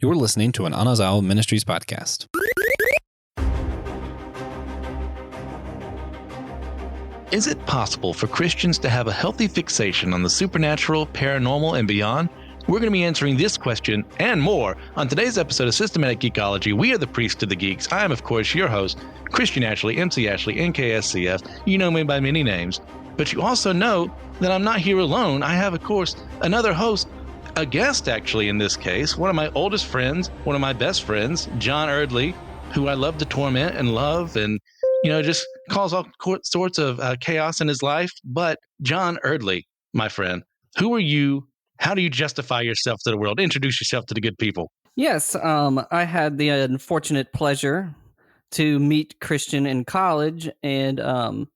You're listening to an Anazao Ministries podcast. Is it possible for Christians to have a healthy fixation on the supernatural, paranormal, and beyond? We're going to be answering this question and more on today's episode of Systematic Geekology. We are the Priest of the Geeks. I am, of course, your host, Christian Ashley, MC Ashley, NKSCF. You know me by many names, but you also know that I'm not here alone. I have, of course, another host, a guest actually in this case, one of my oldest friends, one of my best friends, John Erdely, who I love to torment and love and, just cause all sorts of chaos in his life. But John Erdely, my friend, who are you? How do you justify yourself to the world? Introduce yourself to the good people. Yes, I had the unfortunate pleasure to meet Christian in college, and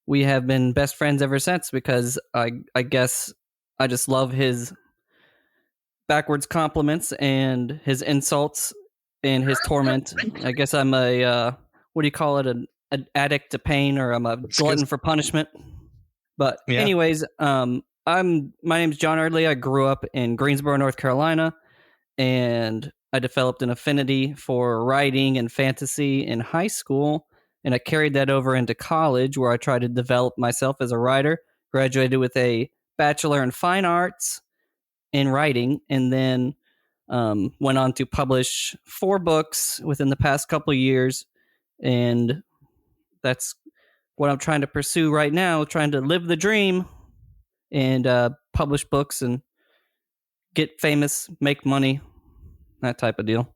we have been best friends ever since because I guess I just love his backwards compliments and his insults and his torment. I guess I'm a, what do you call it, an addict to pain, or I'm a glutton for punishment. But anyways, my name's John Erdely. I grew up in Greensboro, North Carolina, and I developed an affinity for writing and fantasy in high school, and I carried that over into college, where I tried to develop myself as a writer. Graduated with a Bachelor in Fine Arts in writing, and then went on to publish 4 books within the past couple of years, and that's what I'm trying to pursue right now, trying to live the dream and publish books and get famous, make money, that type of deal.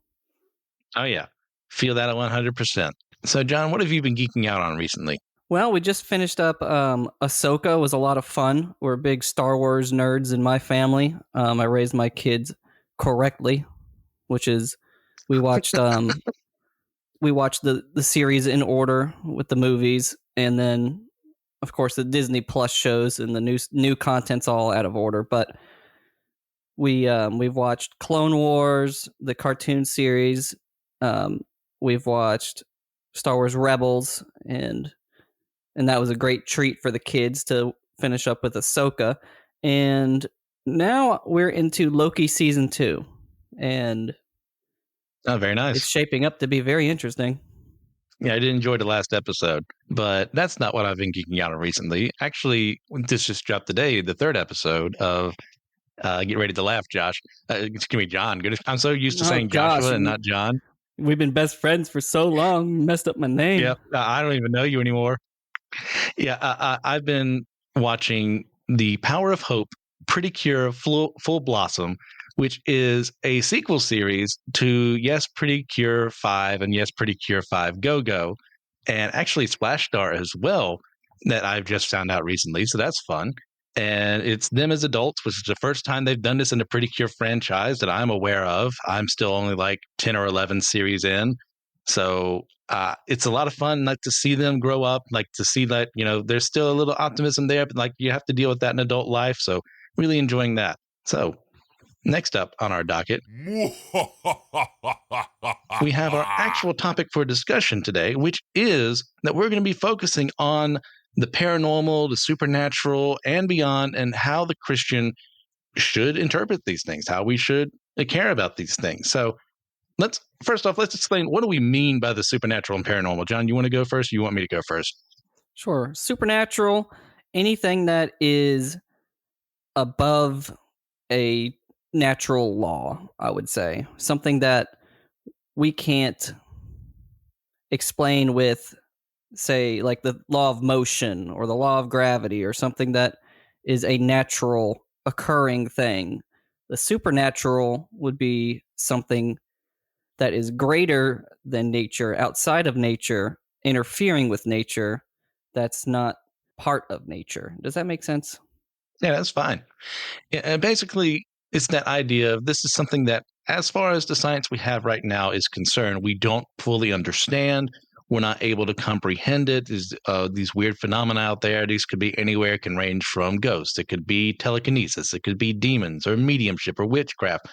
Oh, yeah. Feel that at 100%. So, John, what have you been geeking out on recently? Well, we just finished up Ahsoka. It was a lot of fun. We're big Star Wars nerds in my family. I raised my kids correctly, which is we watched the series in order with the movies, and then of course the Disney Plus shows and the new content's all out of order. But we've watched Clone Wars, the cartoon series. We've watched Star Wars Rebels, and that was a great treat for the kids to finish up with Ahsoka. And now we're into Loki season 2, and very nice. It's shaping up to be very interesting. Yeah, I did enjoy the last episode, but that's not what I've been geeking out on recently. Actually, this just dropped today, the 3rd episode of Get Ready to Laugh, Josh. Excuse me, John. I'm so used to saying Joshua and not John. We've been best friends for so long. You messed up my name. Yeah, I don't even know you anymore. Yeah, I've been watching The Power of Hope, Pretty Cure, Full Blossom, which is a sequel series to Yes, Pretty Cure 5 and Yes, Pretty Cure 5 Go Go, and actually Splash Star as well, that I've just found out recently, so that's fun. And it's them as adults, which is the first time they've done this in a Pretty Cure franchise that I'm aware of. I'm still only like 10 or 11 series in, so it's a lot of fun, like to see them grow up, like to see that, there's still a little optimism there, but like you have to deal with that in adult life, so really enjoying that. So next up on our docket, we have our actual topic for discussion today, which is that we're going to be focusing on the paranormal, the supernatural, and beyond, and how the Christian should interpret these things, how we should care about these things. So let's explain, what do we mean by the supernatural and paranormal? John, you want to go first, or you want me to go first? Sure. Supernatural, anything that is above a natural law, I would say. Something that we can't explain with, say, like the law of motion or the law of gravity, or something that is a natural occurring thing. The supernatural would be something that is greater than nature, outside of nature, interfering with nature, that's not part of nature. Does that make sense? Yeah, that's fine. And basically, it's that idea of this is something that, as far as the science we have right now is concerned, we don't fully understand. We're not able to comprehend it. There's these weird phenomena out there. These could be anywhere. It can range from ghosts. It could be telekinesis. It could be demons or mediumship or witchcraft.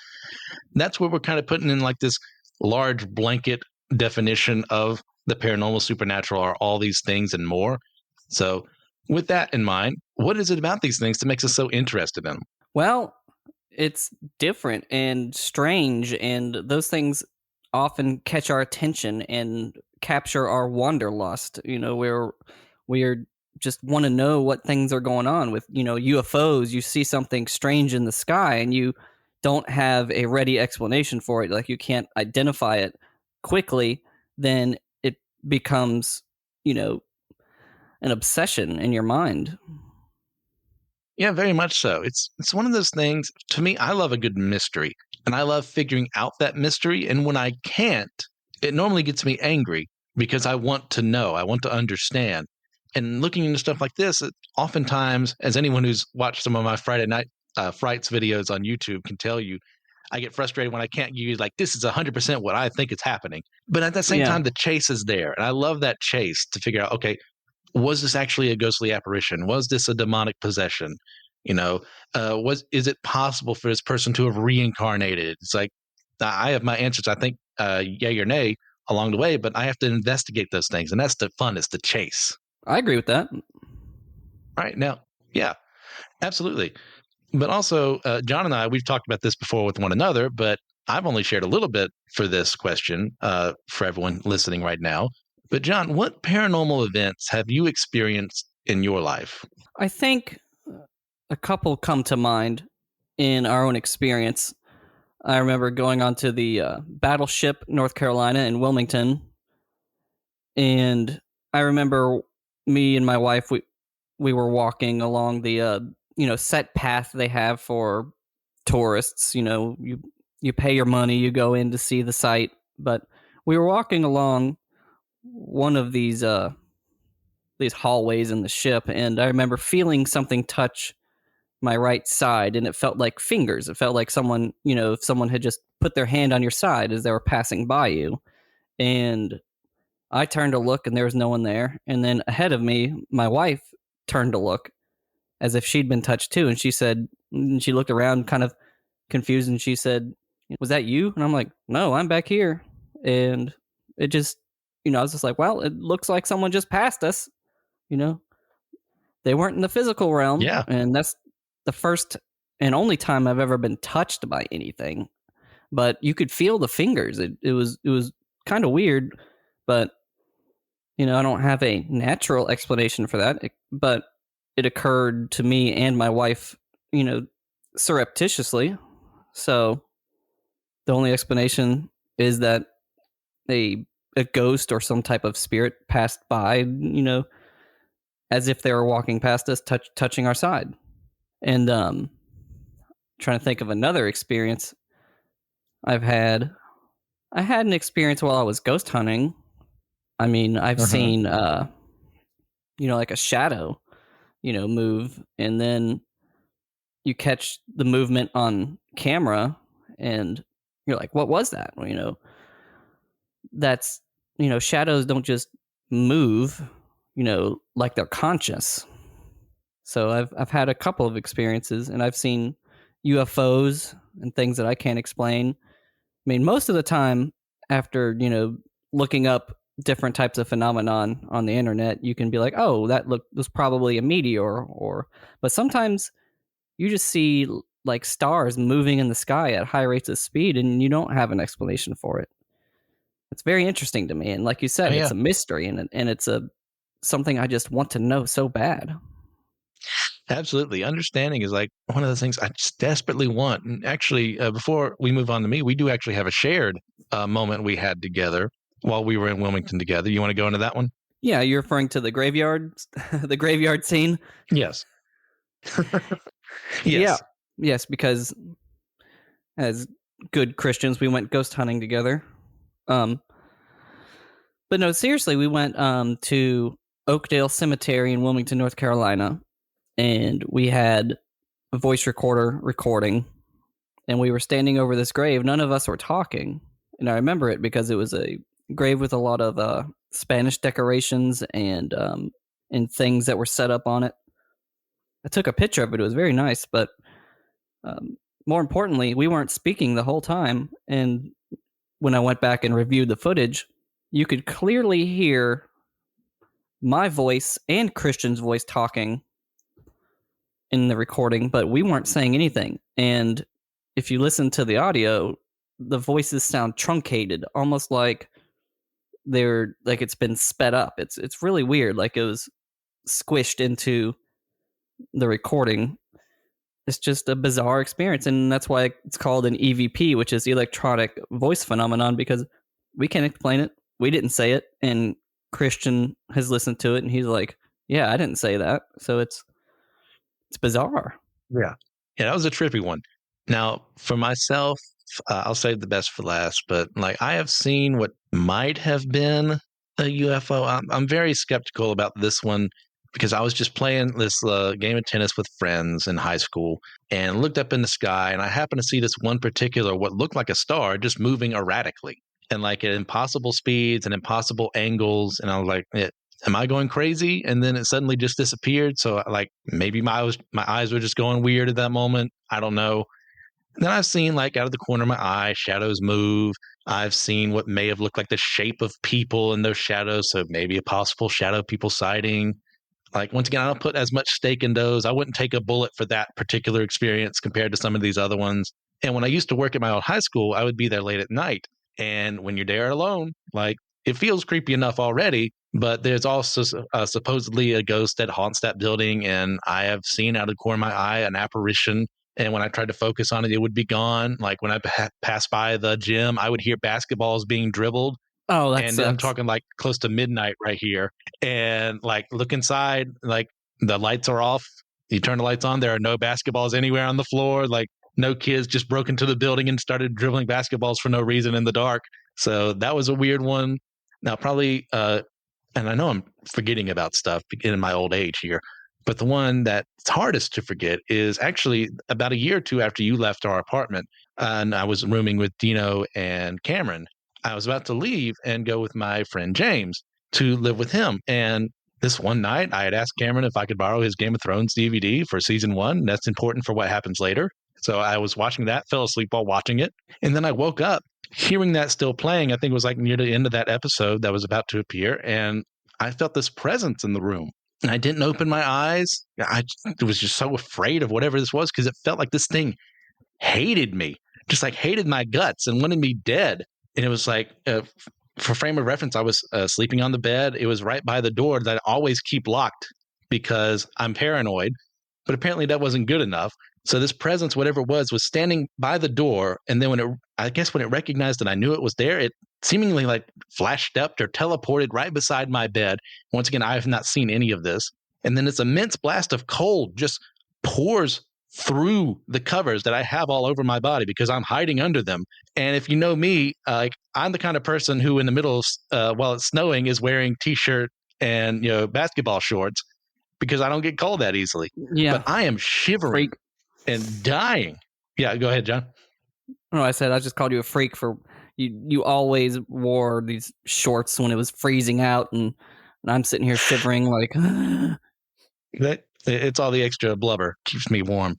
That's where we're kind of putting in like this large blanket definition of the paranormal, supernatural, are all these things and more. So with that in mind, what is it about these things that makes us so interested in them? Well, it's different and strange, and those things often catch our attention and capture our wanderlust. Where we're just want to know what things are going on with UFOs. You see something strange in the sky, and you don't have a ready explanation for it. Like you can't identify it quickly, then it becomes an obsession in your mind. Yeah, very much so. It's one of those things. To me, I love a good mystery, and I love figuring out that mystery. And when I can't, it normally gets me angry because I want to know, I want to understand. And looking into stuff like this, oftentimes, as anyone who's watched some of my Friday night frights videos on YouTube can tell you, I get frustrated when I can't use like this is 100% what I think is happening. But at the same Yeah, time, the chase is there, and I love that chase to figure out, okay, was this actually a ghostly apparition? Was this a demonic possession? You know, was is it possible for this person to have reincarnated? It's like I have my answers. I think yay or nay along the way, but I have to investigate those things, and that's the fun. It's the chase. I agree with that. Right now, yeah, absolutely. But also, John and I, we've talked about this before with one another, but I've only shared a little bit for this question for everyone listening right now. But John, what paranormal events have you experienced in your life? I think a couple come to mind in our own experience. I remember going onto the battleship North Carolina in Wilmington, and I remember me and my wife we were walking along the set path they have for tourists. You pay your money, you go in to see the site, but we were walking along one of these hallways in the ship, and I remember feeling something touch my right side, and it felt like fingers. It felt like someone, if someone had just put their hand on your side as they were passing by you. And I turned to look, and there was no one there. And then ahead of me, my wife turned to look as if she'd been touched too. And she looked around kind of confused, and she said, "Was that you?" And I'm like, "No, I'm back here." And it just, I was just like, well, it looks like someone just passed us. You know, they weren't in the physical realm. Yeah. And that's the first and only time I've ever been touched by anything. But you could feel the fingers. It was kind of weird, but I don't have a natural explanation for that. But it occurred to me and my wife, surreptitiously. So the only explanation is that a ghost or some type of spirit passed by, as if they were walking past us, touching our side. And trying to think of another experience I've had. I had an experience while I was ghost hunting. I mean, I've seen like a shadow, move, and then you catch the movement on camera and you're like, what was that? Well, that's, shadows don't just move, like they're conscious. So I've had a couple of experiences, and I've seen UFOs and things that I can't explain. I mean, most of the time after, looking up different types of phenomenon on the internet, you can be like, oh, that was probably a meteor, but sometimes you just see like stars moving in the sky at high rates of speed, and you don't have an explanation for it. It's very interesting to me, and like you said, it's a mystery, and it's something I just want to know so bad. Absolutely. Understanding is like one of the things I just desperately want. And actually, before we move on to me, we do actually have a shared moment we had together while we were in Wilmington together. You want to go into that one? Yeah, you're referring to the graveyard, the graveyard scene? Yes. Yeah. Yes. Yes, because as good Christians, we went ghost hunting together. But no, seriously, we went to Oakdale Cemetery in Wilmington, North Carolina, and we had a voice recorder recording, and we were standing over this grave. None of us were talking, and I remember it because it was a grave with a lot of Spanish decorations and things that were set up on it. I took a picture of it. It was very nice, but more importantly, we weren't speaking the whole time. And when I went back and reviewed the footage, you could clearly hear my voice and Christian's voice talking in the recording, but we weren't saying anything. And if you listen to the audio, the voices sound truncated, almost like they're like it's been sped up. It's really weird, like it was squished into the recording. It's just a bizarre experience, and that's why it's called an EVP, which is electronic voice phenomenon, because we can't explain it. We didn't say it, and Christian has listened to it, and he's like, "Yeah, I didn't say that." So it's bizarre. Yeah. Yeah, that was a trippy one. Now, for myself, I'll save the best for last, but like I have seen what might have been a UFO. I'm very skeptical about this one because I was just playing this game of tennis with friends in high school and looked up in the sky, and I happened to see this one particular, what looked like a star, just moving erratically and like at impossible speeds and impossible angles. And I was like, am I going crazy? And then it suddenly just disappeared. So like maybe my eyes were just going weird at that moment. I don't know. And then I've seen like out of the corner of my eye, shadows move. I've seen what may have looked like the shape of people in those shadows. So maybe a possible shadow people sighting. Like once again, I don't put as much stake in those. I wouldn't take a bullet for that particular experience compared to some of these other ones. And when I used to work at my old high school, I would be there late at night. And when you're there alone, like it feels creepy enough already, but there's also supposedly a ghost that haunts that building. And I have seen out of the corner of my eye an apparition. And when I tried to focus on it, it would be gone. Like when I passed by the gym, I would hear basketballs being dribbled. Oh, that And I'm sucks. talking like close to midnight right here. And like look inside, like the lights are off. You turn the lights on, there are no basketballs anywhere on the floor. Like no kids just broke into the building and started dribbling basketballs for no reason in the dark. So that was a weird one. Now, probably, and I know I'm forgetting about stuff in my old age here, but the one that's hardest to forget is actually about a year or two after you left our apartment, and I was rooming with Dino and Cameron. I was about to leave and go with my friend James to live with him. And this one night, I had asked Cameron if I could borrow his Game of Thrones DVD for season one. That's important for what happens later. So I was watching that, fell asleep while watching it. And then I woke up hearing that still playing. I think it was like near the end of that episode that was about to appear. And I felt this presence in the room. And I didn't open my eyes. I was just so afraid of whatever this was because it felt like this thing hated me, just like hated my guts and wanted me dead. And it was like, for frame of reference, I was sleeping on the bed. It was right by the door that I always keep locked because I'm paranoid. But apparently that wasn't good enough. So this presence, whatever it was standing by the door. And then when it recognized that I knew it was there, it seemingly like flashed up or teleported right beside my bed. Once again, I have not seen any of this. And then this immense blast of cold just pours through the covers that I have all over my body because I'm hiding under them. And if you know me, like I'm the kind of person who in the middle of, while it's snowing is wearing t-shirt and, basketball shorts because I don't get cold that easily. Yeah. But I am shivering Freak. and dying. Yeah, go ahead, John. No, I said I just called you a freak for you always wore these shorts when it was freezing out, and I'm sitting here shivering like It's all the extra blubber keeps me warm.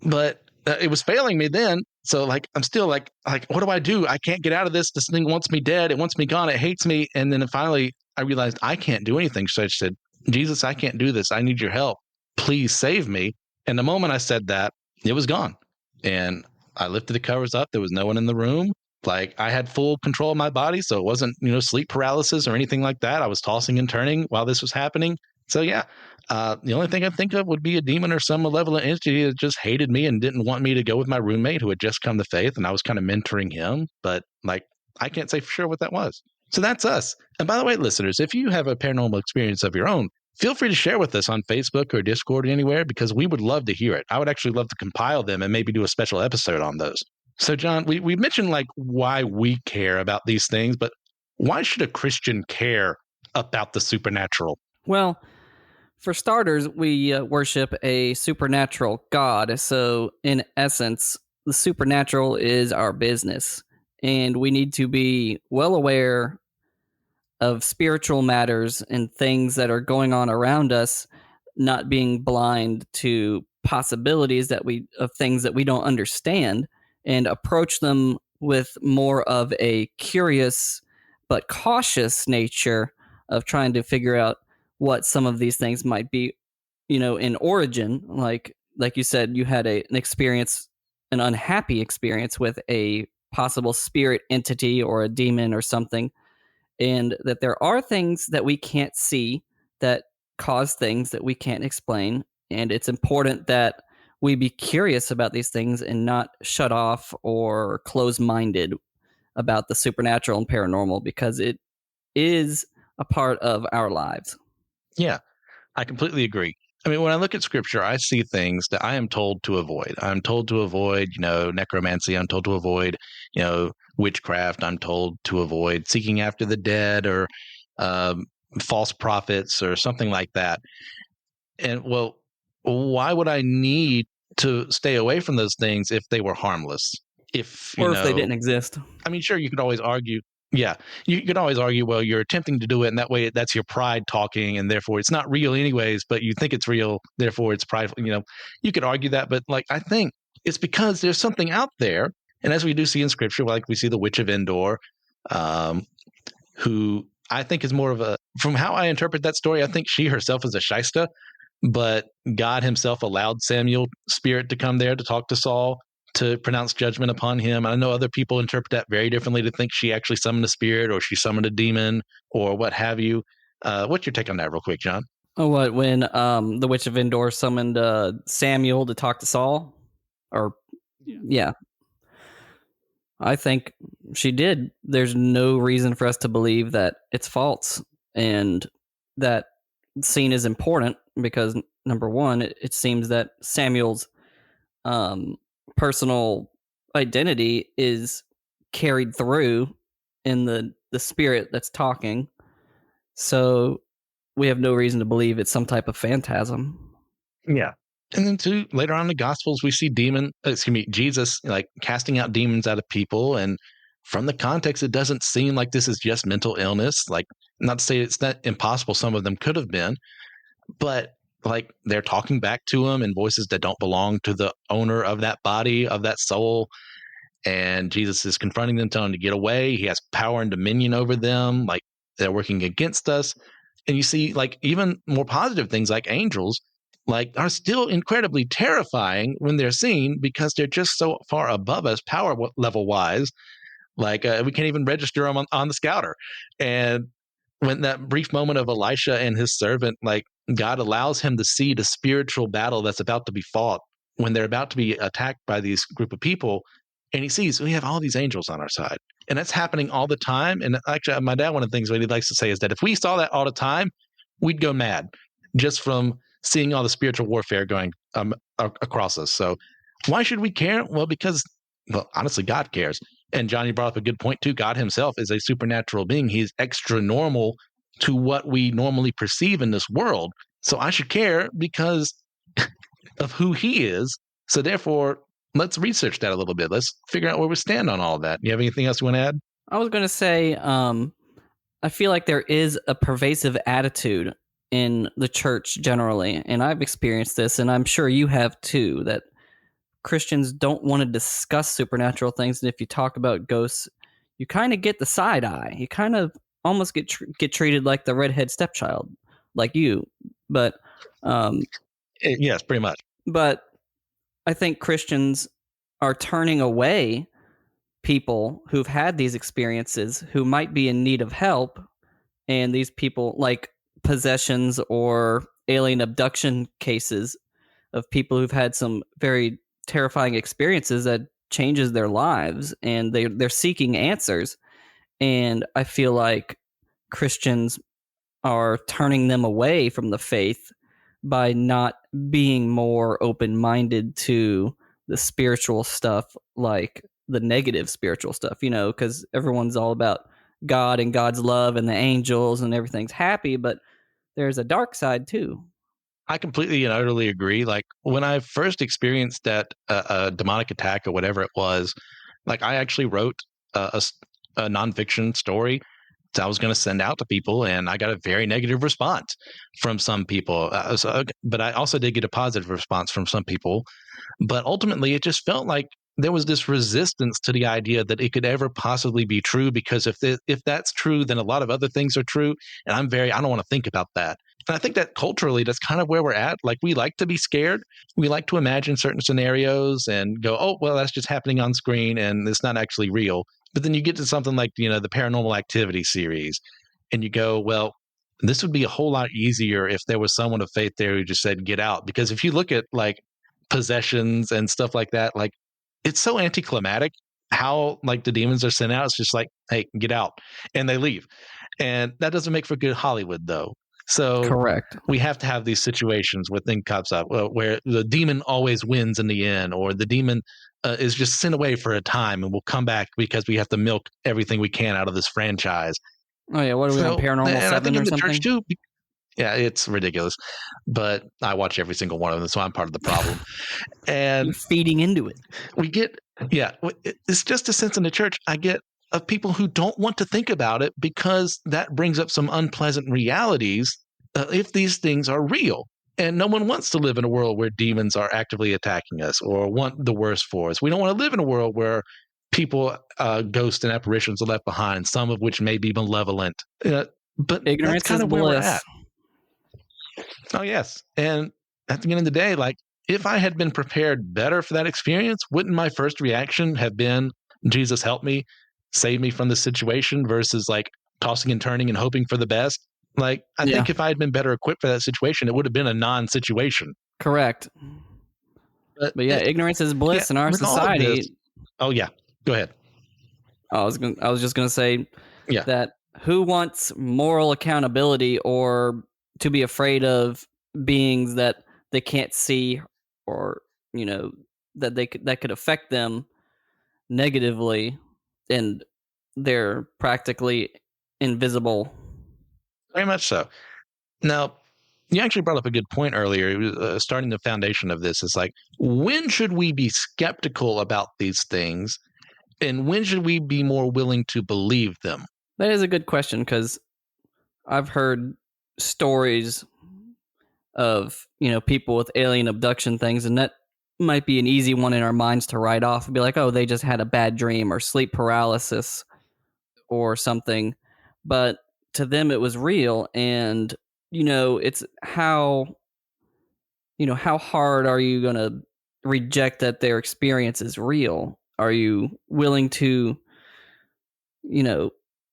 But it was failing me then. So like I'm still like what do? I can't get out of this. This thing wants me dead. It wants me gone. It hates me. And then finally I realized I can't do anything. So I just said, Jesus, I can't do this. I need your help. Please save me. And the moment I said that, it was gone. And I lifted the covers up. There was no one in the room. Like I had full control of my body. So it wasn't, sleep paralysis or anything like that. I was tossing and turning while this was happening. So yeah, the only thing I think of would be a demon or some malevolent entity that just hated me and didn't want me to go with my roommate who had just come to faith, and I was kind of mentoring him. But like, I can't say for sure what that was. So that's us. And by the way, listeners, if you have a paranormal experience of your own, feel free to share with us on Facebook or Discord or anywhere because we would love to hear it. I would actually love to compile them and maybe do a special episode on those. So, John, we mentioned like why we care about these things, but why should a Christian care about the supernatural? Well, for starters, we worship a supernatural God. So, in essence, the supernatural is our business. And we need to be well aware of spiritual matters and things that are going on around us, not being blind to possibilities of things that we don't understand, and approach them with more of a curious but cautious nature of trying to figure out what some of these things might be, in origin. Like you said, you had an experience an unhappy experience with a possible spirit entity or a demon or something, and that there are things that we can't see that cause things that we can't explain. And it's important that we be curious about these things and not shut off or close minded about the supernatural and paranormal, because it is a part of our lives. Yeah, I completely agree. I mean, when I look at scripture, I see things that I am told to avoid. I'm told to avoid, necromancy. I'm told to avoid, witchcraft. I'm told to avoid seeking after the dead or um, false prophets or something like that. And well, why would I need to stay away from those things if they were harmless? If, Or if they didn't exist. I mean, sure, you could always argue. Yeah, you could always argue, well, you're attempting to do it, and that way that's your pride talking, and therefore it's not real anyways, but you think it's real, therefore it's prideful. You could argue that, but like I think it's because there's something out there, and as we do see in scripture, like we see the witch of Endor, um, who I think is more of a, from how I interpret that story, I think she herself is a shysta, but God himself allowed Samuel's spirit to come there to talk to Saul, to pronounce judgment upon him. I know other people interpret that very differently, to think she actually summoned a spirit or she summoned a demon or what have you. What's your take on that real quick, John? Oh, what, when the Witch of Endor summoned Samuel to talk to Saul? Or, yeah. I think she did. There's no reason for us to believe that it's false. And that scene is important because, number one, it seems that Samuel's personal identity is carried through in the spirit that's talking. So we have no reason to believe it's some type of phantasm. Yeah. And then too, later on in the Gospels, we see Jesus like casting out demons out of people. And from the context, it doesn't seem like this is just mental illness. Like, not to say it's not impossible, some of them could have been, but like they're talking back to him in voices that don't belong to the owner of that body, of that soul. And Jesus is confronting them, telling them to get away. He has power and dominion over them. Like, they're working against us. And you see, like, even more positive things like angels, like, are still incredibly terrifying when they're seen because they're just so far above us power level wise. Like, we can't even register them on the scouter. And when that brief moment of Elisha and his servant, like, God allows him to see the spiritual battle that's about to be fought when they're about to be attacked by these group of people. And he sees we have all these angels on our side. And that's happening all the time. And actually, my dad, one of the things that he likes to say is that if we saw that all the time, we'd go mad just from seeing all the spiritual warfare going across us. So why should we care? Well, because, well, honestly, God cares. And Johnny brought up a good point too. God himself is a supernatural being. He's extra normal to what we normally perceive in this world. So I should care because of who he is. So therefore, let's research that a little bit. Let's figure out where we stand on all of that. You have anything else you want to add? I was going to say, I feel like there is a pervasive attitude in the church generally, and I've experienced this, and I'm sure you have too, that Christians don't want to discuss supernatural things, and if you talk about ghosts, you kind of get the side eye. You kind of almost get treated like the redhead stepchild, like you. But yes, pretty much. But I think Christians are turning away people who've had these experiences who might be in need of help, and these people, like possessions or alien abduction cases of people who've had some very terrifying experiences that changes their lives, and they're seeking answers. And I feel like Christians are turning them away from the faith by not being more open-minded to the spiritual stuff, like the negative spiritual stuff, because everyone's all about God and God's love and the angels and everything's happy, but there's a dark side too. I completely and utterly agree. Like, when I first experienced that demonic attack or whatever it was, like, I actually wrote a nonfiction story that I was going to send out to people, and I got a very negative response from some people. But I also did get a positive response from some people. But ultimately, it just felt like there was this resistance to the idea that it could ever possibly be true, because if that's true, then a lot of other things are true. And I don't want to think about that. And I think that culturally, that's kind of where we're at. Like, we like to be scared. We like to imagine certain scenarios and go, oh, well, that's just happening on screen and it's not actually real. But then you get to something like, the Paranormal Activity series, and you go, well, this would be a whole lot easier if there was someone of faith there who just said, get out. Because if you look at like possessions and stuff like that, like, it's so anticlimactic how like the demons are sent out. It's just like, hey, get out. And they leave. And that doesn't make for good Hollywood, though. So Correct. we have to have these situations where things comes up where the demon always wins in the end, or the demon is just sent away for a time and will come back because we have to milk everything we can out of this franchise. Oh yeah, what are we on, Paranormal and I 7 think or in the something? church too. Yeah, it's ridiculous, but I watch every single one of them, so I'm part of the problem. And You're feeding into it. we get, it's just a sense in the church I get of people who don't want to think about it because that brings up some unpleasant realities if these things are real. And no one wants to live in a world where demons are actively attacking us or want the worst for us. We don't want to live in a world where people, ghosts and apparitions are left behind, some of which may be malevolent. But Ignorance that's kind is of where we're bliss. at. Oh, yes. And at the end of the day, like, if I had been prepared better for that experience, wouldn't my first reaction have been, Jesus, help me, save me from this situation, versus like tossing and turning and hoping for the best? Like, I Yeah. think if I had been better equipped for that situation, it would have been a non-situation. Correct. But yeah, ignorance is bliss in our with all of society. this- oh, yeah. Go ahead. I was just gonna say Yeah. that who wants moral accountability or to be afraid of beings that they can't see, or that could affect them negatively, and they're practically invisible. Very much so. Now, you actually brought up a good point earlier. It was, starting the foundation of this is like, when should we be skeptical about these things, and when should we be more willing to believe them? That is a good question, because I've heard stories of people with alien abduction things, and that might be an easy one in our minds to write off and be like, oh, they just had a bad dream or sleep paralysis or something. But to them it was real, and it's how hard are you going to reject that their experience is real? Are you willing to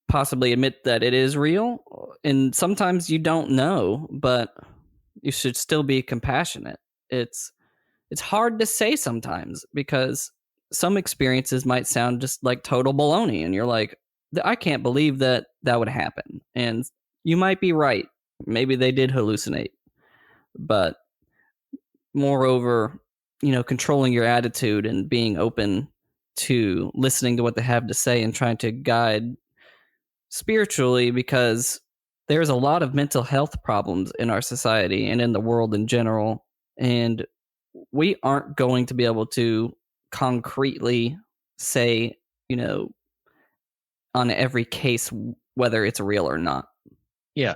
possibly admit that it is real? And sometimes you don't know, but you should still be compassionate. It's hard to say sometimes, because some experiences might sound just like total baloney, and you're like, I can't believe that would happen. And you might be right. Maybe they did hallucinate. But moreover, controlling your attitude and being open to listening to what they have to say and trying to guide spiritually, because there's a lot of mental health problems in our society and in the world in general. And we aren't going to be able to concretely say, on every case, whether it's real or not. Yeah.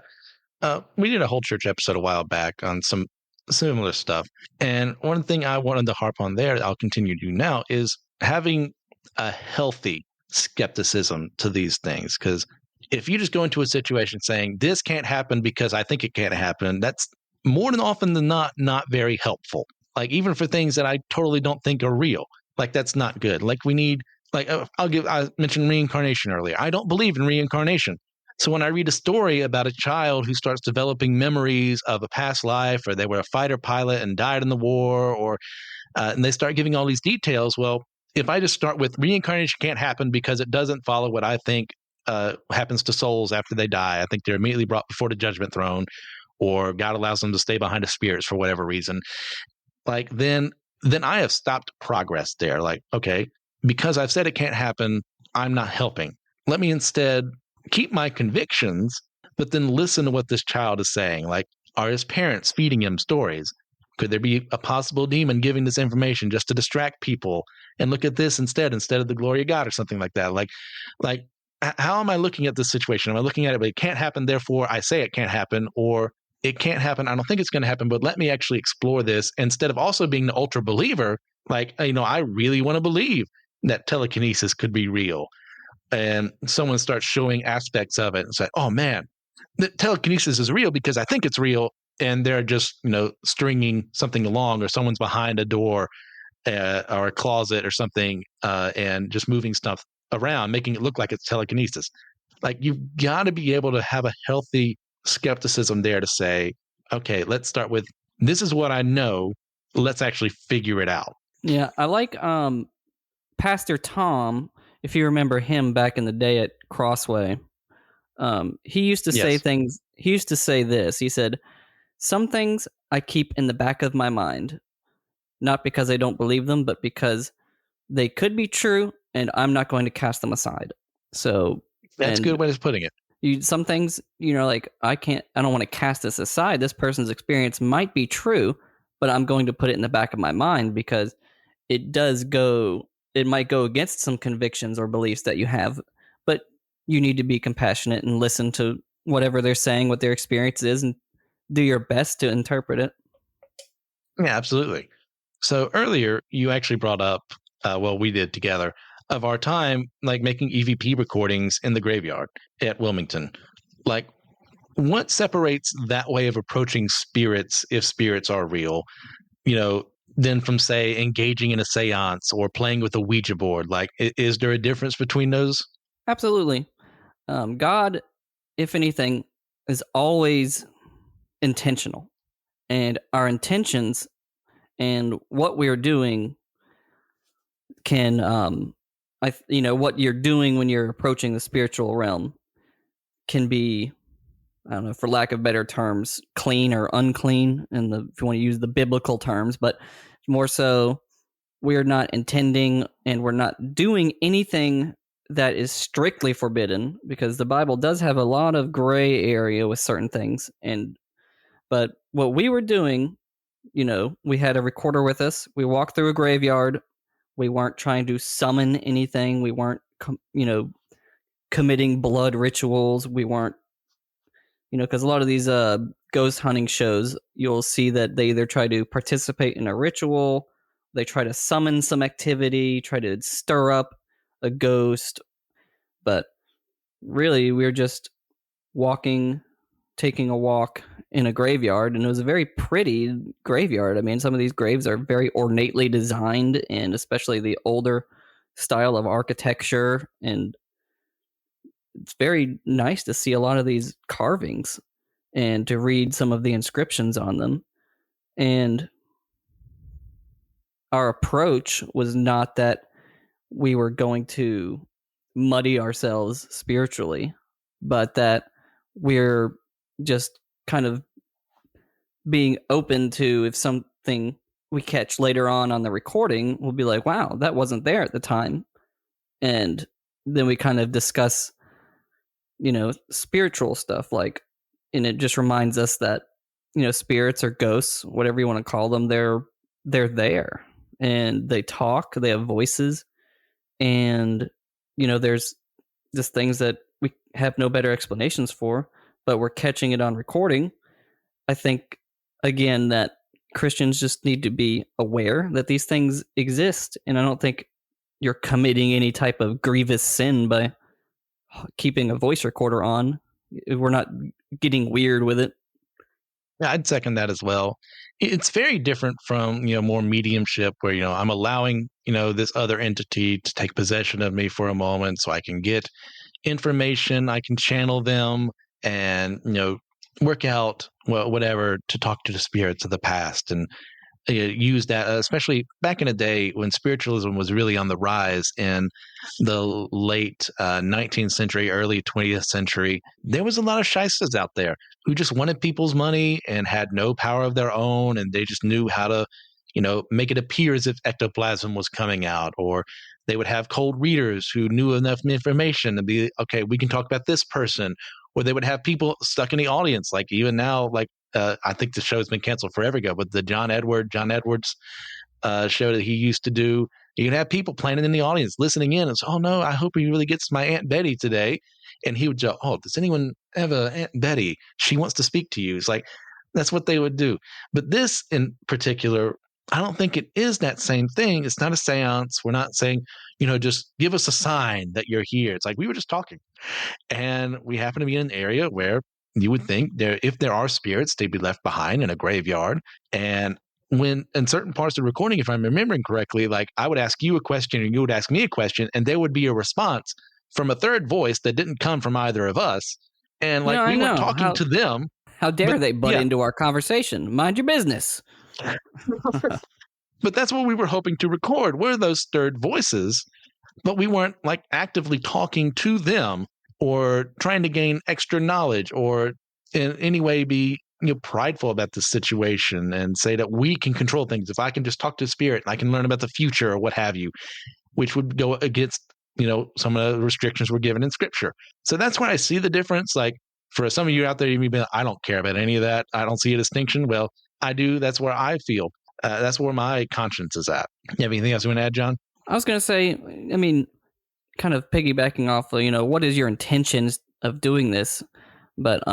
We did a whole church episode a while back on some similar stuff. And one thing I wanted to harp on there, I'll continue to do now, is having a healthy skepticism to these things. Because if you just go into a situation saying, this can't happen because I think it can't happen, that's more than often than not very helpful. Like, even for things that I totally don't think are real, like, that's not good. Like, we need, like, I mentioned reincarnation earlier. I don't believe in reincarnation. So when I read a story about a child who starts developing memories of a past life, or they were a fighter pilot and died in the war, or and they start giving all these details, well, if I just start with reincarnation can't happen because it doesn't follow what I think happens to souls after they die. I think they're immediately brought before the judgment throne, or God allows them to stay behind the spirits for whatever reason. Like, then I have stopped progress there. Like, okay, because I've said it can't happen, I'm not helping. Let me instead keep my convictions, but then listen to what this child is saying. Like, are his parents feeding him stories? Could there be a possible demon giving this information just to distract people? And look at this instead of the glory of God, or something like that. Like, how am I looking at this situation? Am I looking at it, but it can't happen, therefore I say it can't happen, or it can't happen, I don't think it's going to happen, but let me actually explore this, instead of also being the ultra believer. Like, I really want to believe that telekinesis could be real. And someone starts showing aspects of it and say, oh man, that telekinesis is real because I think it's real, and they're just stringing something along, or someone's behind a door or a closet or something, and just moving stuff around, making it look like it's telekinesis. Like, you've got to be able to have a healthy skepticism there to say, okay, let's start with, this is what I know. Let's actually figure it out. Yeah, I like Pastor Tom, if you remember him back in the day at Crossway. He used to say Yes. things. He used to say this. He said, "Some things I keep in the back of my mind, not because I don't believe them, but because they could be true, and I'm not going to cast them aside." So, That's a and good way of putting it. some things, like, I don't want to cast this aside. This person's experience might be true, but I'm going to put it in the back of my mind because it might go against some convictions or beliefs that you have, but you need to be compassionate and listen to whatever they're saying, what their experience is, and do your best to interpret it. Yeah, absolutely. So earlier, you actually brought up, we did together, of our time, like making EVP recordings in the graveyard at Wilmington. Like, what separates that way of approaching spirits, if spirits are real, than from, say, engaging in a seance or playing with a Ouija board? Like, is there a difference between those? Absolutely. God, if anything, is always intentional, and our intentions and what we're doing can, what you're doing when you're approaching the spiritual realm can be, I don't know, for lack of better terms, clean or unclean, if you want to use the biblical terms, but more so, we're not intending and we're not doing anything that is strictly forbidden, because the Bible does have a lot of gray area with certain things. But what we were doing, we had a recorder with us. We walked through a graveyard. We weren't trying to summon anything. We weren't, committing blood rituals. We weren't, because a lot of these ghost hunting shows, you'll see that they either try to participate in a ritual, they try to summon some activity, try to stir up a ghost. But really, we were just taking a walk in a graveyard, and it was a very pretty graveyard. I mean, some of these graves are very ornately designed, and especially the older style of architecture, and it's very nice to see a lot of these carvings and to read some of the inscriptions on them. And our approach was not that we were going to muddy ourselves spiritually, but that we're just kind of being open to, if something we catch later on the recording, we'll be like, wow, that wasn't there at the time. And then we kind of discuss, spiritual stuff, like, and it just reminds us that, spirits or ghosts, whatever you want to call them, they're there, and they talk, they have voices, and, there's just things that we have no better explanations for, but we're catching it on recording. I think, again, that Christians just need to be aware that these things exist, and I don't think you're committing any type of grievous sin by keeping a voice recorder on. We're not getting weird with it. Yeah, I'd second that as well. It's very different from, more mediumship where, I'm allowing, this other entity to take possession of me for a moment so I can get information, I can channel them and, work out whatever to talk to the spirits of the past, and use that, especially back in the day when spiritualism was really on the rise in the late 19th century, early 20th century. There was a lot of shysters out there who just wanted people's money and had no power of their own, and they just knew how to, make it appear as if ectoplasm was coming out, or they would have cold readers who knew enough information to be, okay, we can talk about this person, or they would have people stuck in the audience, like even now, like I think the show has been canceled forever ago, but the John Edwards show that he used to do, you could have people planning in the audience, listening in, and say, "Oh no, I hope he really gets my Aunt Betty today," and he would go, "Oh, does anyone have a Aunt Betty? She wants to speak to you." It's like that's what they would do. But this in particular, I don't think it is that same thing. It's not a seance. We're not saying, just give us a sign that you're here. It's like we were just talking, and we happen to be in an area where you would think if there are spirits, they'd be left behind in a graveyard. And when in certain parts of the recording, if I'm remembering correctly, like I would ask you a question and you would ask me a question, and there would be a response from a third voice that didn't come from either of us. And like I we weren't know. talking to them. How dare But, they butt yeah. into our conversation? Mind your business. But that's what we were hoping to record. We're those third voices, but we weren't like actively talking to them or trying to gain extra knowledge or in any way be prideful about the situation and say that we can control things. If I can just talk to spirit, I can learn about the future or what have you, which would go against some of the restrictions we're given in Scripture. So that's when I see the difference. Like for some of you out there, you may be like, I don't care about any of that. I don't see a distinction. Well, I do. That's where I feel. That's where my conscience is at. You have anything else you want to add, John? I was going to say, I mean, kind of piggybacking off of, what is your intentions of doing this? But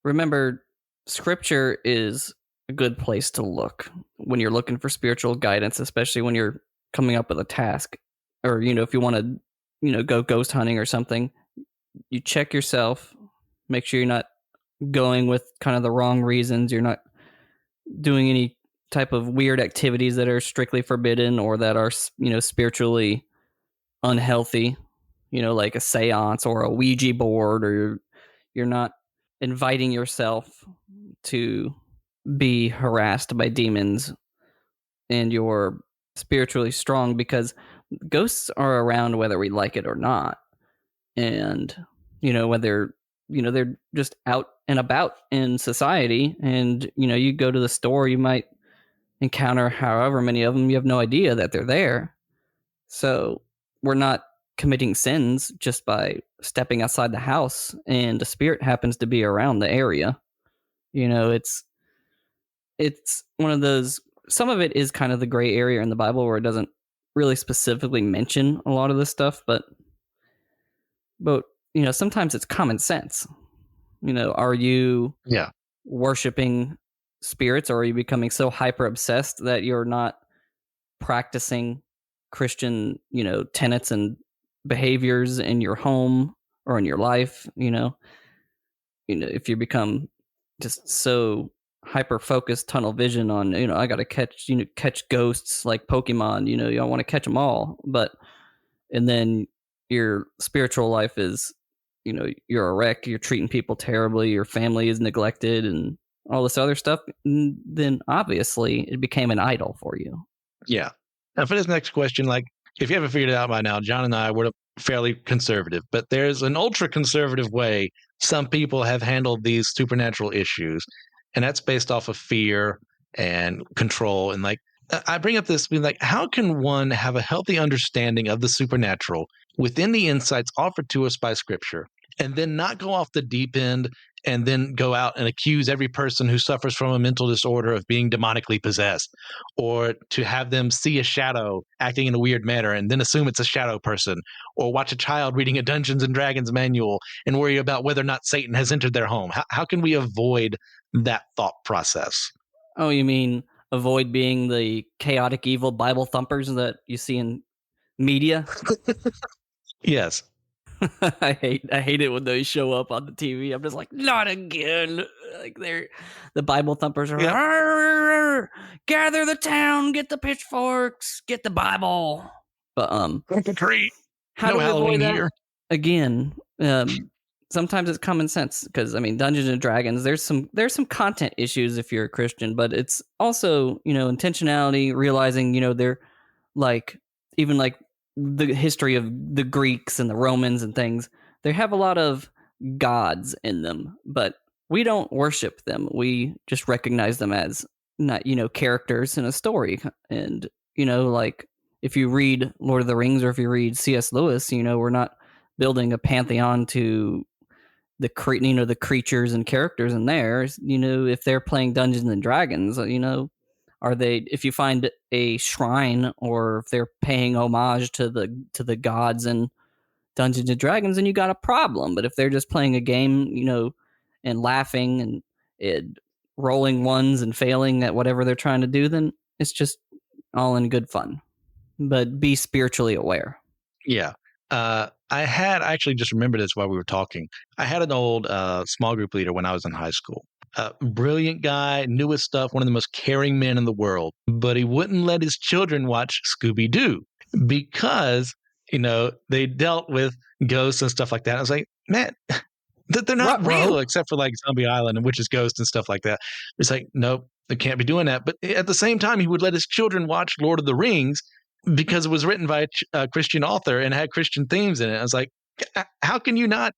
remember, Scripture is a good place to look when you're looking for spiritual guidance, especially when you're coming up with a task. Or, if you want to, go ghost hunting or something, you check yourself, make sure you're not going with kind of the wrong reasons. You're not doing any type of weird activities that are strictly forbidden or that are, spiritually unhealthy, like a seance or a Ouija board, or you're not inviting yourself to be harassed by demons, and you're spiritually strong, because ghosts are around whether we like it or not. And, whether, they're just out and about in society, and, you go to the store, you might encounter however many of them, you have no idea that they're there. So we're not committing sins just by stepping outside the house and a spirit happens to be around the area. It's one of those, some of it is kind of the gray area in the Bible where it doesn't really specifically mention a lot of this stuff, but sometimes it's common sense. Are you worshiping spirits, or are you becoming so hyper obsessed that you're not practicing Christian, tenets and behaviors in your home or in your life? If you become just so hyper focused, tunnel vision on, I got to catch ghosts like Pokemon, you don't want to catch them all, and then your spiritual life is, you're a wreck, you're treating people terribly, your family is neglected and all this other stuff, then obviously it became an idol for you. Yeah. Now for this next question, like if you haven't figured it out by now, John and I were fairly conservative, but there's an ultra conservative way some people have handled these supernatural issues, and that's based off of fear and control. And like I bring up this being like, how can one have a healthy understanding of the supernatural within the insights offered to us by Scripture, and then not go off the deep end and then go out and accuse every person who suffers from a mental disorder of being demonically possessed, or to have them see a shadow acting in a weird manner and then assume it's a shadow person, or watch a child reading a Dungeons and Dragons manual and worry about whether or not Satan has entered their home? How can we avoid that thought process? Oh, you mean avoid being the chaotic evil Bible thumpers that you see in media? Yes. I hate it when those show up on the TV. I'm just like, not again. Like the Bible thumpers are like, gather the town, get the pitchforks, get the Bible. But Trick or treat. how No do we avoid Halloween that? here. Again, sometimes it's common sense, because I mean, Dungeons and Dragons, there's some content issues if you're a Christian, but it's also, intentionality, realizing, they're like, even like the history of the Greeks and the Romans and things, they have a lot of gods in them, but we don't worship them. We just recognize them as not, characters in a story. And, like if you read Lord of the Rings, or if you read C.S. Lewis, we're not building a pantheon to the the creatures and characters in there. If they're playing Dungeons and Dragons, are they, if you find a shrine, or if they're paying homage to the gods and Dungeons and Dragons, then you got a problem. But if they're just playing a game, and laughing and rolling ones and failing at whatever they're trying to do, then it's just all in good fun. But be spiritually aware. Yeah. I actually just remembered this while we were talking. I had an old small group leader when I was in high school. Brilliant guy, knew his stuff, one of the most caring men in the world. But he wouldn't let his children watch Scooby Doo because, they dealt with ghosts and stuff like that. I was like, man, they're not real except for like Zombie Island and Witch's Ghost and stuff like that. It's like, nope, they can't be doing that. But at the same time, he would let his children watch Lord of the Rings because it was written by a Christian author and had Christian themes in it. I was like, how can you not?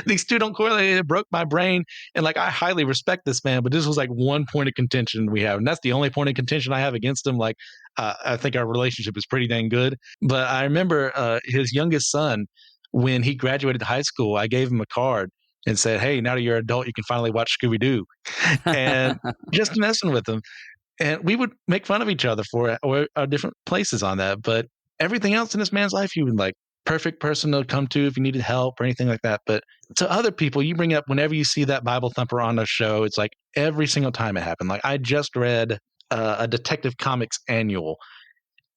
These two don't correlate. It broke my brain. And like, I highly respect this man, but this was like one point of contention we have. And that's the only point of contention I have against him. Like, I think our relationship is pretty dang good. But I remember his youngest son, when he graduated high school, I gave him a card and said, hey, now that you're an adult, you can finally watch Scooby Doo. And just messing with him. And we would make fun of each other for it, or our different places on that. But everything else in this man's life, he was like perfect person to come to if you needed help or anything like that. But to other people, you bring up whenever you see that Bible thumper on a show, it's like every single time it happened. Like I just read a Detective Comics annual.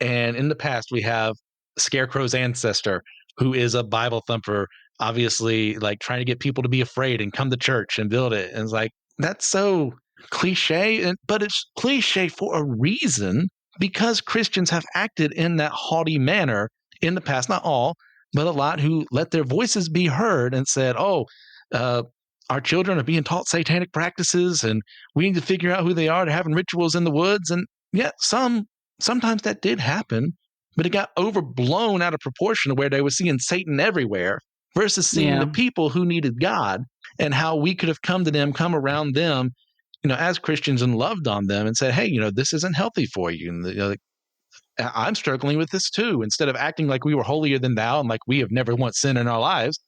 And in the past, we have Scarecrow's ancestor, who is a Bible thumper, obviously like trying to get people to be afraid and come to church and build it. And it's like, that's so cliche, but it's cliche for a reason because Christians have acted in that haughty manner in the past. Not all, but a lot who let their voices be heard and said, our children are being taught satanic practices and we need to figure out who they are. They're having rituals in the woods. And yet sometimes that did happen, but it got overblown out of proportion to where they were seeing Satan everywhere versus seeing the people who needed God and how we could have come to them, come around them, as Christians and loved on them and said, hey, this isn't healthy for you. And I'm struggling with this too. Instead of acting like we were holier than thou and like we have never once sinned in our lives,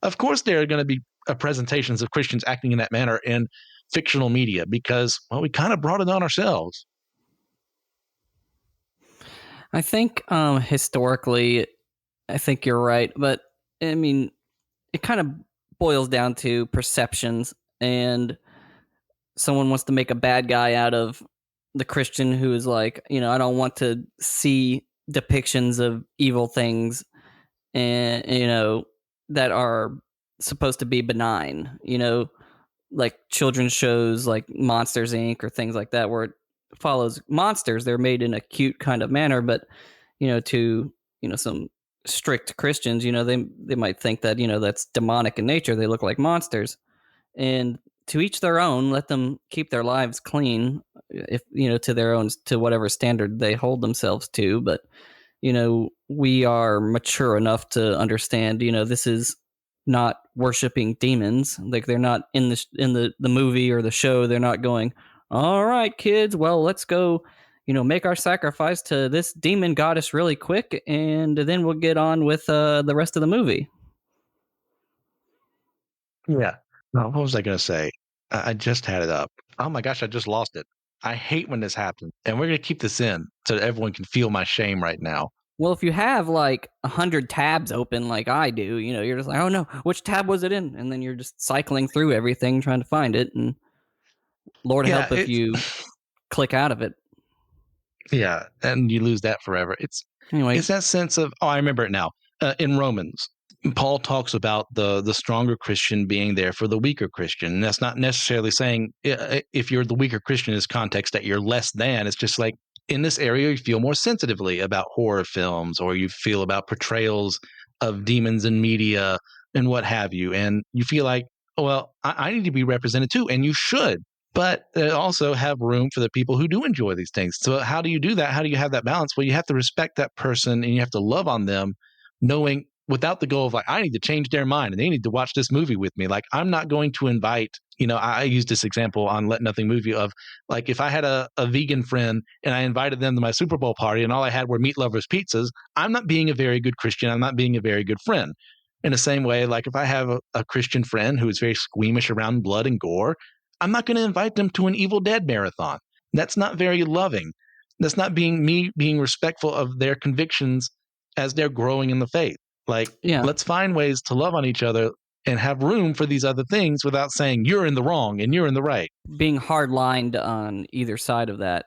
of course there are going to be presentations of Christians acting in that manner in fictional media because, well, we kind of brought it on ourselves. I think historically, I think you're right. But, I mean, it kind of boils down to perceptions, and someone wants to make a bad guy out of the Christian who is like, I don't want to see depictions of evil things and, that are supposed to be benign, like children's shows like Monsters, Inc. or things like that, where it follows monsters. They're made in a cute kind of manner, but, to, some strict Christians, they might think that, that's demonic in nature. They look like monsters. And to each their own, let them keep their lives clean, if to their own, to whatever standard they hold themselves to. But we are mature enough to understand, this is not worshiping demons. Like they're not in the movie or the show. They're not going, all right, kids, well, let's go, make our sacrifice to this demon goddess really quick, and then we'll get on with the rest of the movie. Yeah. What was I going to say? I just had it up. Oh my gosh, I just lost it. I hate when this happens. And we're going to keep this in so that everyone can feel my shame right now. Well, if you have like 100 tabs open like I do, you're just like, oh no, which tab was it in? And then you're just cycling through everything trying to find it. And Lord help if you click out of it. Yeah, and you lose that forever. It's that sense of, I remember it now. In Romans, Paul talks about the stronger Christian being there for the weaker Christian. And that's not necessarily saying if you're the weaker Christian in this context that you're less than. It's just like in this area, you feel more sensitively about horror films, or you feel about portrayals of demons in media and what have you. And you feel like, well, I need to be represented too. And you should. But also have room for the people who do enjoy these things. So how do you do that? How do you have that balance? Well, you have to respect that person and you have to love on them, knowing without the goal of like, I need to change their mind and they need to watch this movie with me. Like, I'm not going to invite, I use this example on Let Nothing Movie of like, if I had a vegan friend and I invited them to my Super Bowl party and all I had were meat lovers pizzas, I'm not being a very good Christian. I'm not being a very good friend. In the same way, like if I have a Christian friend who is very squeamish around blood and gore, I'm not going to invite them to an Evil Dead marathon. That's not very loving. That's not being respectful of their convictions as they're growing in the faith. Like, let's find ways to love on each other and have room for these other things without saying you're in the wrong and you're in the right. Being hard-lined on either side of that,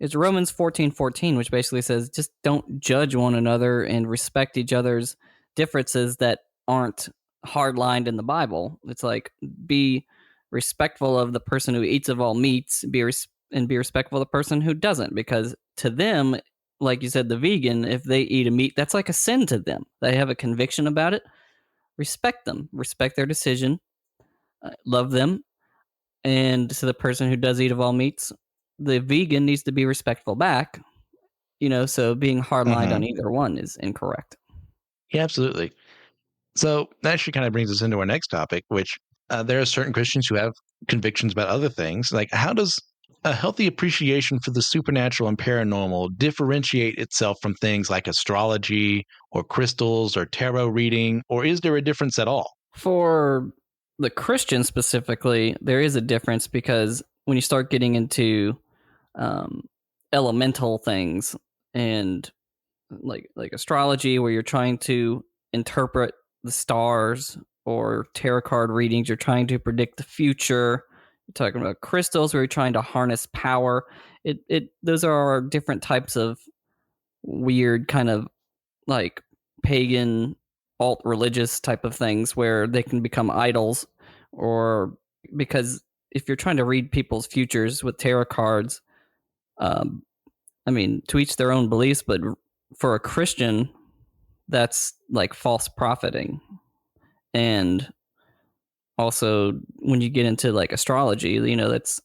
It's Romans 14:14, which basically says just don't judge one another and respect each other's differences that aren't hard-lined in the Bible. It's like be respectful of the person who eats of all meats, be respectful of the person who doesn't, because to them, like you said, the vegan, if they eat a meat, that's like a sin to them. They have a conviction about it. Respect them, respect their decision, love them. And to the person who does eat of all meats, the vegan needs to be respectful back. So being hard-lined on either one is incorrect. Yeah, absolutely. So that actually kind of brings us into our next topic, which there are certain Christians who have convictions about other things. Like, how does a healthy appreciation for the supernatural and paranormal differentiate itself from things like astrology or crystals or tarot reading, or is there a difference at all? For the Christian specifically, there is a difference because when you start getting into elemental things and like astrology, where you're trying to interpret the stars, or tarot card readings, you're trying to predict the future. You're talking about crystals, where you're trying to harness power. Those are different types of weird kind of like pagan alt religious type of things where they can become idols, or because if you're trying to read people's futures with tarot cards, I mean, to each their own beliefs, but for a Christian, that's like false profiting. And also, when you get into like astrology, that's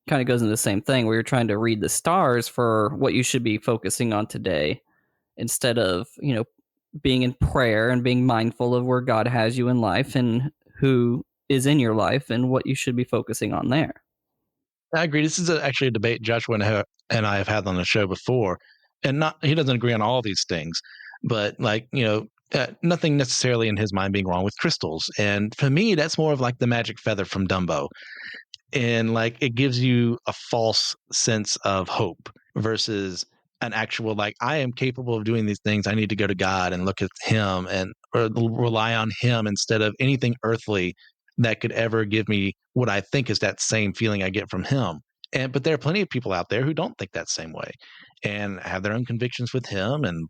kind of goes into the same thing where you're trying to read the stars for what you should be focusing on today, instead of, being in prayer and being mindful of where God has you in life and who is in your life and what you should be focusing on there. I agree. This is actually a debate Joshua and I have had on the show before, and not he doesn't agree on all these things, but nothing necessarily in his mind being wrong with crystals. And for me, that's more of like the magic feather from Dumbo, and like it gives you a false sense of hope versus an actual like I am capable of doing these things. I need to go to God and look at Him and or rely on Him instead of anything earthly that could ever give me what I think is that same feeling I get from Him. But there are plenty of people out there who don't think that same way and have their own convictions with Him and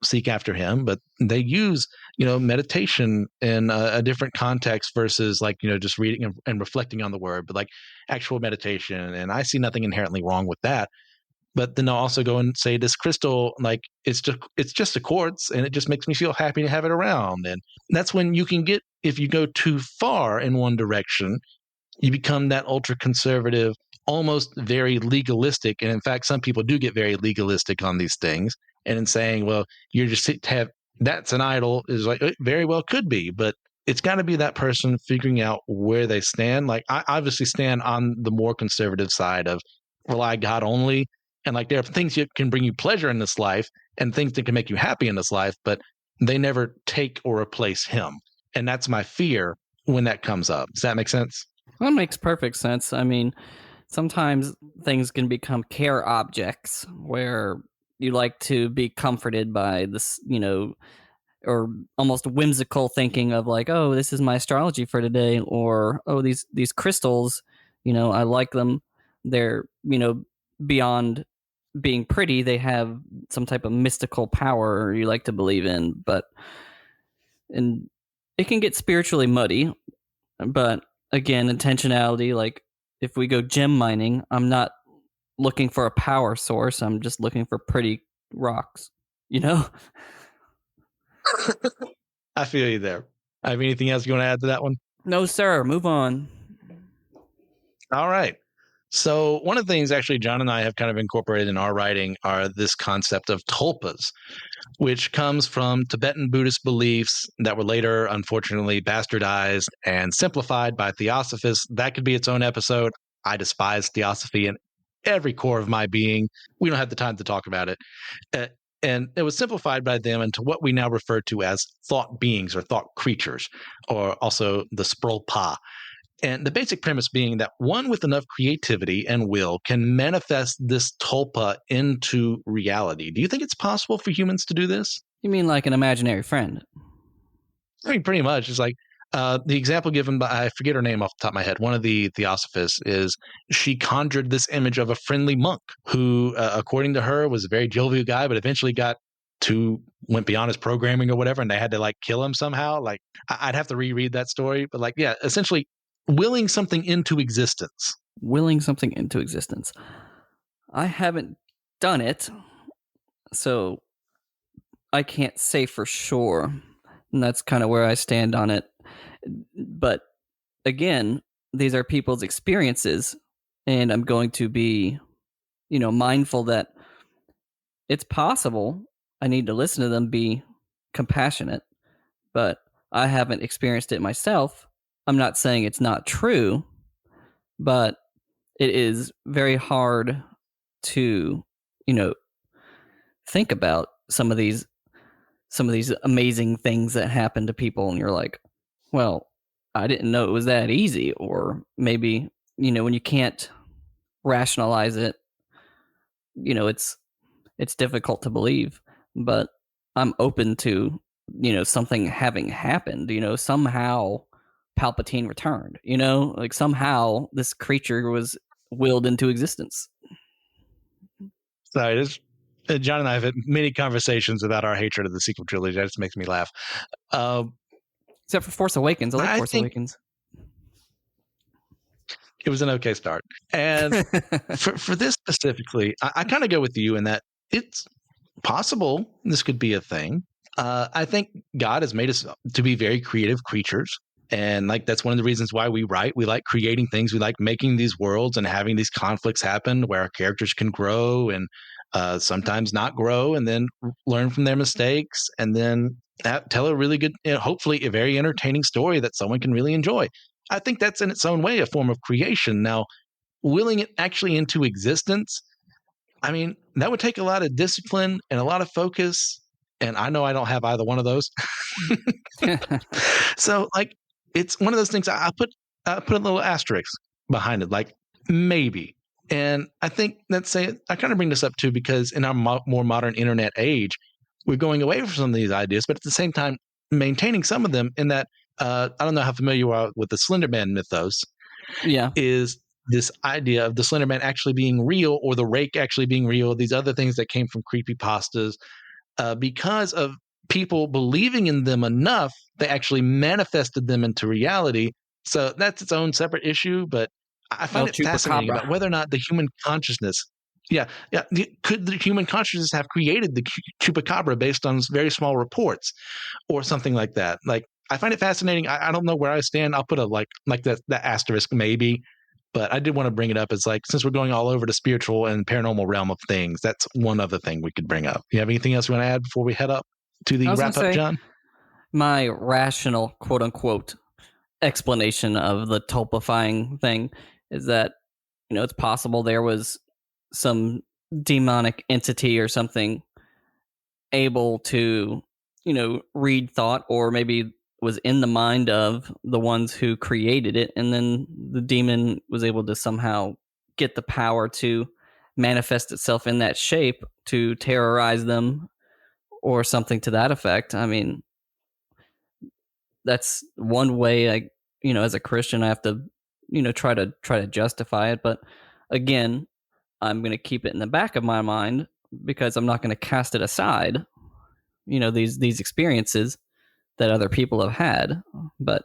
seek after Him, but they use meditation in a different context versus like just reading and reflecting on the Word, but like actual meditation. And I see nothing inherently wrong with that. But then I'll also go and say this crystal, like it's just a quartz, and it just makes me feel happy to have it around. And that's when you can get, if you go too far in one direction, you become that ultra conservative, almost very legalistic. And in fact, some people do get very legalistic on these things. And in saying, well, you're just to have that's an idol is like it very well could be, but it's got to be that person figuring out where they stand. Like I obviously stand on the more conservative side of rely God only. And like there are things that can bring you pleasure in this life and things that can make you happy in this life, but they never take or replace Him. And that's my fear when that comes up. Does that make sense? Well, that makes perfect sense. I mean, sometimes things can become care objects where you like to be comforted by this, or almost whimsical thinking of like, oh, this is my astrology for today, or oh, these crystals, I like them. They're, beyond being pretty, they have some type of mystical power you like to believe in, and it can get spiritually muddy. But again, intentionality, like if we go gem mining, I'm not looking for a power source. I'm just looking for pretty rocks, I feel you there. I have anything else you want to add to that one? No, sir. Move on. All right. So one of the things actually John and I have kind of incorporated in our writing are this concept of tulpas, which comes from Tibetan Buddhist beliefs that were later, unfortunately, bastardized and simplified by theosophists. That could be its own episode. I despise theosophy in every core of my being. We don't have the time to talk about it. And it was simplified by them into what we now refer to as thought beings or thought creatures, or also the Sprolpa. And the basic premise being that one with enough creativity and will can manifest this tulpa into reality. Do you think it's possible for humans to do this? You mean like an imaginary friend? I mean, pretty much. It's like The example given by, I forget her name off the top of my head, one of the Theosophists, is she conjured this image of a friendly monk who, according to her, was a very jovial guy, but eventually went beyond his programming or whatever, and they had to like kill him somehow. Like, I'd have to reread that story, but like, yeah, essentially willing something into existence. Willing something into existence. I haven't done it, so I can't say for sure. And that's kind of where I stand on it. But again, these are people's experiences, and I'm going to be, mindful that it's possible. I need to listen to them, be compassionate, but I haven't experienced it myself. I'm not saying it's not true, but it is very hard to, think about some of these amazing things that happen to people, and you're like, well, I didn't know it was that easy. Or maybe, when you can't rationalize it, it's difficult to believe. But I'm open to, something having happened, somehow Palpatine returned, like somehow this creature was willed into existence. Sorry, John and I have had many conversations about our hatred of the sequel trilogy. That just makes me laugh. Except for Force Awakens. I like Force Awakens. It was an okay start. And for this specifically, I kind of go with you in that it's possible this could be a thing. I think God has made us to be very creative creatures. And like that's one of the reasons why we write. We like creating things. We like making these worlds and having these conflicts happen where our characters can grow and sometimes not grow, and then learn from their mistakes, and then tell a really good, hopefully a very entertaining story that someone can really enjoy. I think that's in its own way a form of creation. Now, willing it actually into existence, I mean, that would take a lot of discipline and a lot of focus. And I know I don't have either one of those. So, like, it's one of those things I put a little asterisk behind it, like maybe. And I think I kind of bring this up too because in our more modern internet age, we're going away from some of these ideas, but at the same time maintaining some of them. In that, I don't know how familiar you are with the Slender Man mythos. Yeah, is this idea of the Slender Man actually being real, or the rake actually being real? These other things that came from creepypastas, because of people believing in them enough, they actually manifested them into reality. So that's its own separate issue, but I find it fascinating about whether or not the human consciousness, could the human consciousness have created the chupacabra based on very small reports or something like that? Like, I find it fascinating. I don't know where I stand. I'll put a like that asterisk maybe, but I did want to bring it up as like, since we're going all over the spiritual and paranormal realm of things, that's one other thing we could bring up. You have anything else you want to add before we head up to the wrap up, John? My rational, quote unquote, explanation of the tulpifying thing is that, it's possible there was some demonic entity or something able to, read thought, or maybe was in the mind of the ones who created it, and then the demon was able to somehow get the power to manifest itself in that shape to terrorize them or something to that effect. I mean, that's one way I, as a Christian, I have to, try to justify it. But again, I'm going to keep it in the back of my mind because I'm not going to cast it aside. These experiences that other people have had, but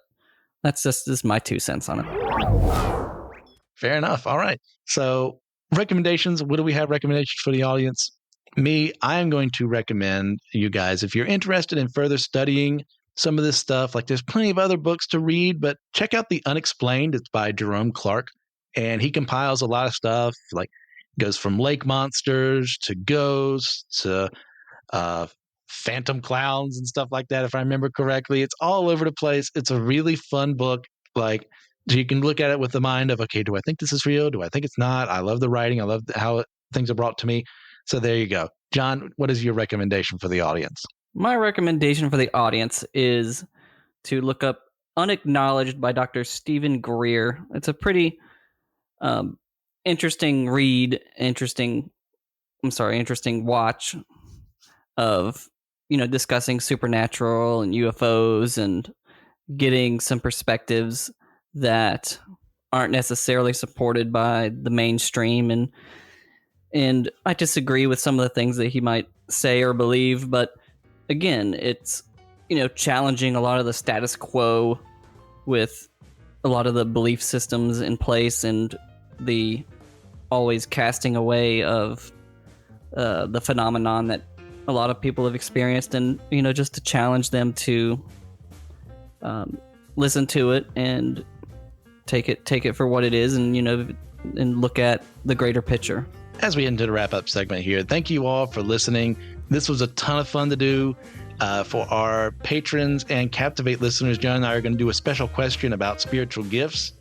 that's just my 2 cents on it. Fair enough. All right. So recommendations. What do we have recommendations for the audience? Me, I am going to recommend you guys, if you're interested in further studying some of this stuff, like there's plenty of other books to read, but check out The Unexplained. It's by Jerome Clark, and he compiles a lot of stuff, like goes from lake monsters to ghosts to phantom clowns and stuff like that, if I remember correctly. It's all over the place. It's a really fun book. Like, you can look at it with the mind of, okay, do I think this is real? Do I think it's not? I love the writing. I love how things are brought to me. So there you go. John, what is your recommendation for the audience? My recommendation for the audience is to look up Unacknowledged by Dr. Stephen Greer. It's a pretty interesting read, interesting watch of, discussing supernatural and UFOs and, getting some perspectives that aren't necessarily supported by the mainstream, and I disagree with some of the things that he might say or believe, but again, it's, challenging a lot of the status quo with a lot of the belief systems in place, and the always casting away of the phenomenon that a lot of people have experienced, and just to challenge them to listen to it and take it for what it is, and and look at the greater picture. As we head into the wrap-up segment here, thank you all for listening. This was a ton of fun to do. For our patrons and Captivate listeners, John and I are going to do a special question about spiritual gifts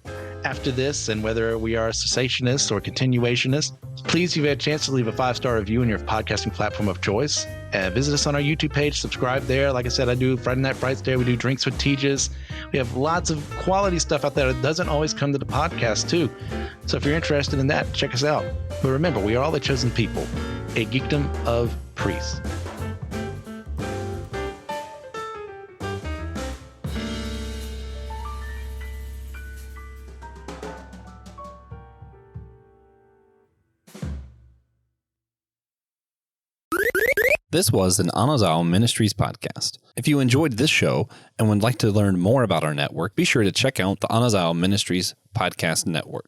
after this, and whether we are cessationists or continuationists. Please, if you've had a chance to leave a 5-star review on your podcasting platform of choice. Visit us on our YouTube page, subscribe there. Like I said, I do Friday Night Frights there. We do Drinks with Tejas. We have lots of quality stuff out there that doesn't always come to the podcast too. So if you're interested in that, check us out. But remember, we are all the chosen people, a geekdom of priests. This was an Anazao Ministries podcast. If you enjoyed this show and would like to learn more about our network, be sure to check out the Anazao Ministries Podcast Network.